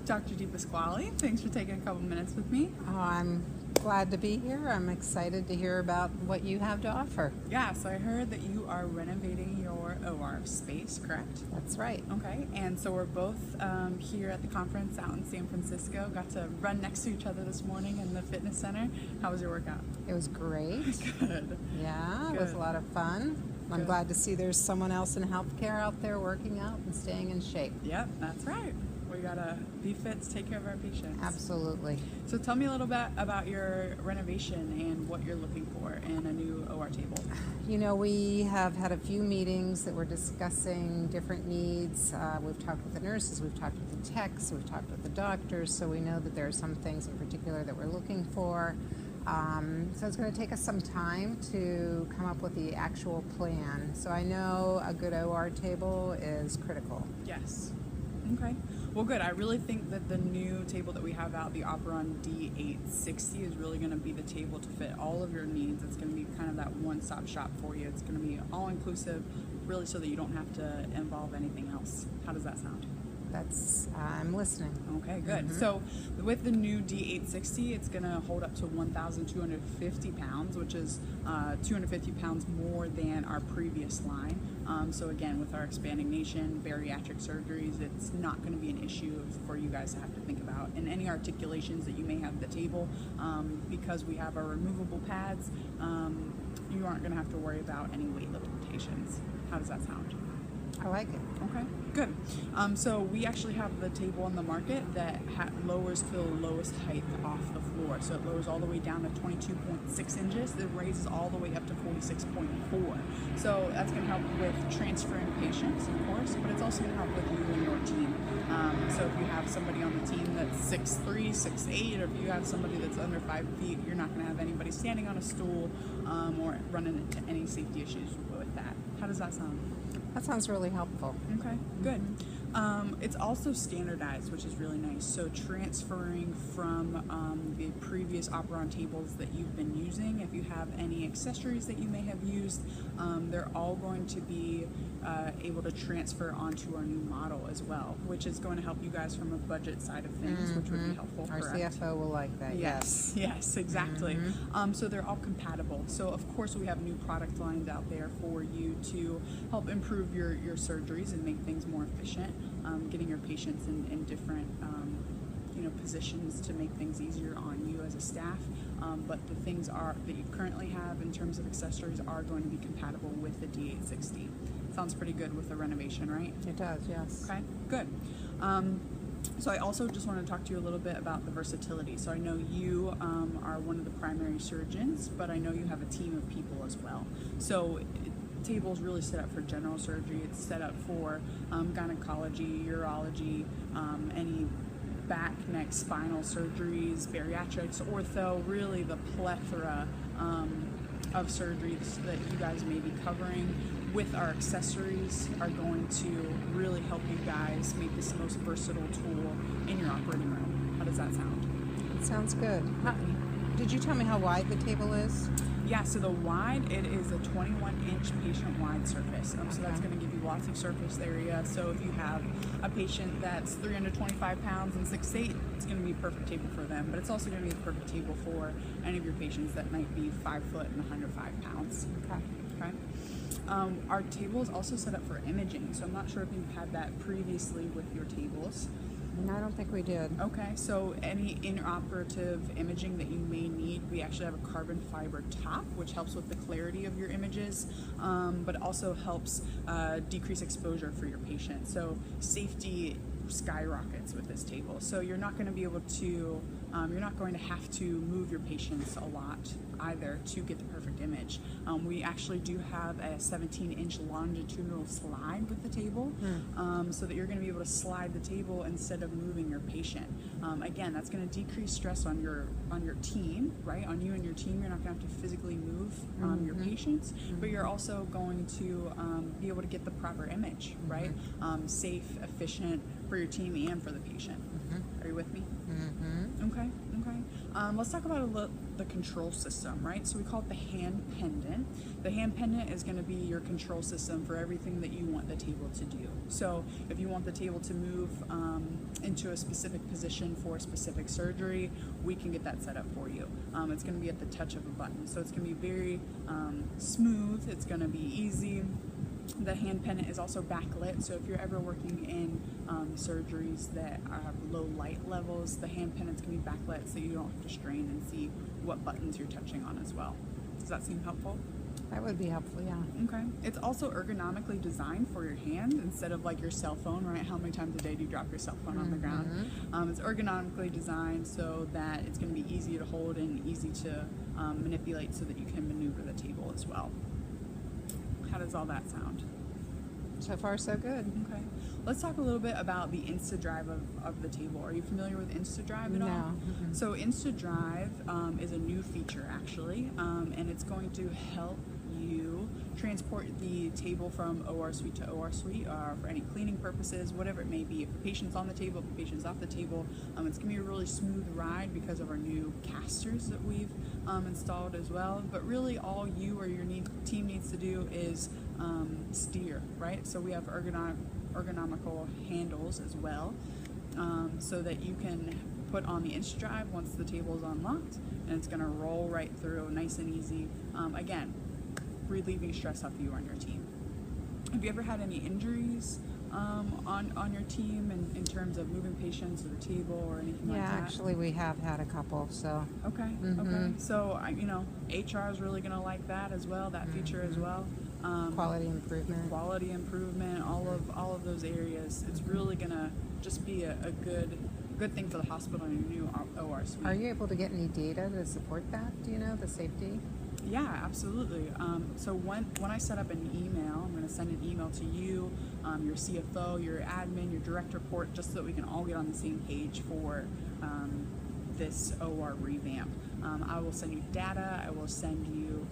Dr. DePasquale, thanks for taking a couple minutes with me. Oh, I'm glad to be here. I'm excited to hear about what you have to offer. Yeah, so I heard that you are renovating your OR space, correct? That's right. Okay, and so we're both here at the conference out in San Francisco. Got to run next to each other this morning in the fitness center. How was your workout? It was great. Good. Yeah, it was a lot of fun. I'm Good. glad to see there's someone else in healthcare out there working out and staying in shape. Yep, that's right. We gotta be fit to take care of our patients. Absolutely. So tell me a little bit about your renovation and what you're looking for in a new OR table. You know, we have had a few meetings that we're discussing different needs. We've talked with the nurses, we've talked with the techs, we've talked with the doctors, so we know that there are some things in particular that we're looking for. So it's going to take us some time to come up with the actual plan. So I know a good OR table is critical. Yes. Okay. Well, good. I really think that the new table that we have out, the OPERON D860, is really going to be the table to fit all of your needs. It's going to be kind of that one-stop shop for you. It's going to be all-inclusive, really, so that you don't have to involve anything else. How does that sound? I'm listening. Okay, good. So with the new D860, it's going to hold up to 1,250 pounds, which is 250 pounds more than our previous line. So again, with our expanding nation, bariatric surgeries, it's not going to be an issue for you guys to have to think about. And any articulations that you may have at the table, because we have our removable pads, you aren't going to have to worry about any weight limitations. How does that sound? I like it. Okay, good. So we actually have the table on the market that lowers to the lowest height off the floor. So it lowers all the way down to 22.6 inches. It raises all the way up to 46.4. So that's going to help with transferring patients, of course, but it's also going to help with you and your team. So if you have somebody on the team that's 6'3", 6'8", or if you have somebody that's under 5 feet, you're not going to have anybody standing on a stool or running into any safety issues with that. How does that sound? That sounds really helpful. Okay, good. It's also standardized, which is really nice. So transferring from the previous OPERON tables that you've been using, if you have any accessories that you may have used, they're all going to be able to transfer onto our new model as well, which is going to help you guys from a budget side of things, which would be helpful. Our correct? CFO will like that. Yes. Yes, exactly. So they're all compatible. So of course we have new product lines out there for you to help improve your surgeries and make things more efficient, getting your patients in different positions to make things easier on you as a staff. But the things that you currently have in terms of accessories are going to be compatible with the D860. Sounds pretty good with the renovation, right? It does, yes. Okay, good. So I also just want to talk to you a little bit about the versatility. So I know you are one of the primary surgeons, but I know you have a team of people as well. So table is really set up for general surgery. It's set up for gynecology, urology, any back, neck, spinal surgeries, bariatrics, ortho, really the plethora of surgeries that you guys may be covering. With our accessories are going to really help you guys make this the most versatile tool in your operating room. How does that sound? It sounds good. Did you tell me how wide the table is? Yeah, so the wide, it is a 21-inch patient-wide surface. So that's going to give you lots of surface area. So if you have a patient that's 325 pounds and 6'8", it's going to be a perfect table for them. But it's also going to be the perfect table for any of your patients that might be 5 foot and 105 pounds. Okay. Our table is also set up for imaging. So I'm not sure if you've had that previously with your tables. No, I don't think we did. Okay, so any intraoperative imaging that you may need, we actually have a carbon fiber top, which helps with the clarity of your images, but also helps decrease exposure for your patient. So safety skyrockets with this table. So you're not going to be able to, you're not going to have to move your patients a lot either to get the perfect image. We actually do have a 17-inch longitudinal slide with the table, so that you're going to be able to slide the table instead of moving your patient. Again, that's going to decrease stress on your team, right? On you and your team. You're not going to have to physically move your patients, but you're also going to be able to get the proper image, right? Safe, efficient, for your team and for the patient. Are you with me? Mm-hmm. Okay. Let's talk about the control system, right? So we call it the hand pendant. The hand pendant is going to be your control system for everything that you want the table to do. So if you want the table to move into a specific position for a specific surgery, we can get that set up for you. It's going to be at the touch of a button. So it's going to be very smooth. It's going to be easy. The hand pendant is also backlit, so if you're ever working in surgeries that have low light levels, the hand pendant's going to be backlit so you don't have to strain and see what buttons you're touching on as well. Does that seem helpful? That would be helpful, yeah. Okay. It's also ergonomically designed for your hand instead of like your cell phone, right? How many times a day do you drop your cell phone on the ground? It's ergonomically designed so that it's going to be easy to hold and easy to manipulate so that you can maneuver the table as well. How does all that sound? So far, so good. Okay. Let's talk a little bit about the InstaDrive of the table. Are you familiar with InstaDrive at all? No. So InstaDrive is a new feature actually, and it's going to help you transport the table from OR suite to OR suite for any cleaning purposes, whatever it may be. If the patient's on the table, if the patient's off the table, it's going to be a really smooth ride because of our new casters that we've installed as well. But really all you or your team needs to do is steer, right? So we have ergonomical handles as well, so that you can put on the InstaDrive once the table is unlocked, and it's going to roll right through nice and easy. Again, relieving stress off you and your team. Have you ever had any injuries on your team in terms of moving patients or the table or anything like that? Yeah, actually we have had a couple, so. Okay, okay. So, HR is really going to like that as well, that feature as well. Quality improvement. Quality improvement, all of those areas. It's really going to just be a good thing for the hospital and your new OR suite. Are you able to get any data to support that? Do you know, the safety? Yeah, absolutely. So when I set up an email, I'm going to send an email to you, your CFO, your admin, your direct report, just so that we can all get on the same page for this OR revamp. I will send you data, I will send you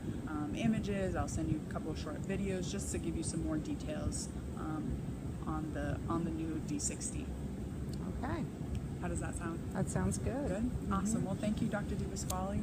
images, I'll send you a couple of short videos just to give you some more details on the new D60. Okay. How does that sound? That sounds good. Good? Awesome. Well, thank you, Dr. DePasquale.